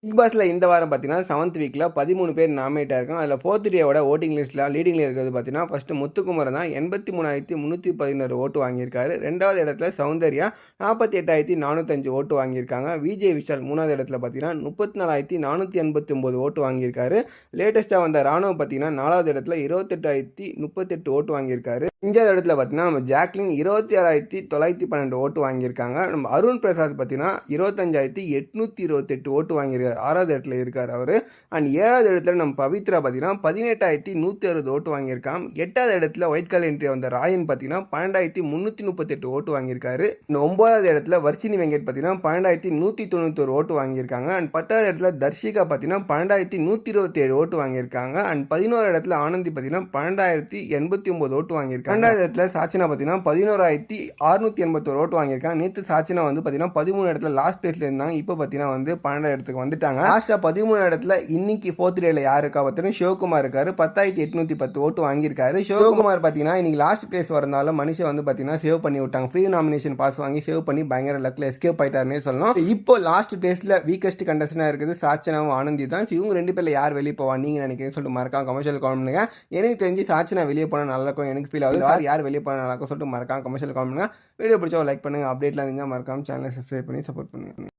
Big பாஸ்ல இந்த வாரம் பார்த்தீங்கன்னா 7th வீக்ல 13 பேர் நாமினேட் ஆயிருக்காங்க. அதில் 4th டேவோட ஓட்டிங் லிஸ்ட்ல லீடிங்ல இருக்கிறது பார்த்தீங்கன்னா ஃபர்ஸ்ட் முத்துக்குமரன் தான் 83,316 ஓட்டு வாங்கியிருக்காரு. ரெண்டாவது இடத்துல சௌந்தர்யா 48,405 ஓட்டு வாங்கியிருக்காங்க. விஜய் விஷால் மூணாவது இடத்துல பார்த்தீங்கன்னா 34,489 ஓட்டு வாங்கியிருக்காரு. லேட்டஸ்ட்டாக வந்த ராணுவ பார்த்தீங்கன்னா நாலாவது இடத்துல 28,038 ஓட்டு வாங்கியிருக்காரு. அஞ்சாவது இடத்துல பார்த்தீங்கன்னா நம்ம ஜாக்லின் 26,912 ஓட்டு வாங்கியிருக்காங்க. நம்ம அருண் பிரசாத் பார்த்தீங்கன்னா 25,828 ஓட்டு வாங்கியிருக்காரு. 6வது இடத்துல இருக்கார் அவர். அண்ட் 7வது இடத்துல நம்ம பவித்ரா பார்த்தீங்கன்னா 18,160 ஓட்டு வாங்கியிருக்காங்க. 8வது இடத்துல ஒயிட் கலர் என்ட்ரி வந்த ராயன் பார்த்தீங்கன்னா 12,338 ஓட்டு வாங்கியிருக்காரு. 9வது இடத்துல வர்ஷினி வெங்கட் பார்த்தீங்கன்னா 12,191 ஓட்டு வாங்கியிருக்காங்க. அண்ட் 10வது இடத்துல தர்ஷிகா பார்த்தீங்கன்னா 12,127 ஓட்டு வாங்கியிருக்காங்க. அண்ட் 11வது இடத்துல ஆனந்தி பார்த்தீங்கன்னா 12,089 ஓட்டு வாங்கியிருக்காங்க. 2வது இடத்துல சாச்சினா பார்த்தீங்கன்னா 11,681 ஓட்டு வாங்கியிருக்காங்க. நேற்று சாச்சினா வந்து பார்த்தீங்கன்னா 13 இடத்துல லாஸ்ட் பிளேஸ்ல இருந்தாங்க. இப்போ பார்த்தீங்கன்னா வந்து 12 இடத்துக்கு வந்துட்டாங்க. லாஸ்டா 13 இடத்துல இன்னைக்கு 4th டேல யார் இருக்கா பார்த்தீங்கன்னா சிவகுமார் இருக்காரு. 10,810 ஓட்டு வாங்கியிருக்காரு. சிவகுமார் பார்த்தீங்கன்னா இன்னைக்கு லாஸ்ட் பிளேஸ் வரனால மனுஷன் வந்து பார்த்தீங்கன்னா சேவ் பண்ணி விட்டாங்க. ஃப்ரீ நாமினேஷன் பாஸ் வாங்கி சேவ் பண்ணி பயங்கர லக்ல எஸ்கேப் ஆயிட்டாருன்னே சொல்லணும். இப்போ லாஸ்ட் பிளேஸ்ல வீக்கஸ்ட் கண்டஸ்டனா இருக்குது சாச்சனாவும் ஆனந்தி தான். இவங்க ரெண்டு பேர்ல யார் வெளியே போவா நீங்க நினைக்கிறீங்கன்னு சொல்லிட்டு மறக்காம கமர்ஷியல் காமெண்ட் பண்ணுங்க. எனக்கு தெரிஞ்சு சாச்சனா வெளியே போனா நல்லா இருக்கும் எனக்கு ஃபீல் ஆகுது. யார் வெளியே போனா நல்லா இருக்கும் சொல்லிட்டு மறக்காம கமர்ஷியல் காமெண்ட் பண்ணுங்க. வீடியோ பிடிச்சா லைக் பண்ணுங்க. அப்டேட்லாம் இருந்தால் மறக்காம சேனலை சப்ஸ்கிரைப் பண்ணி சப்போர்ட் பண்ணுங்க.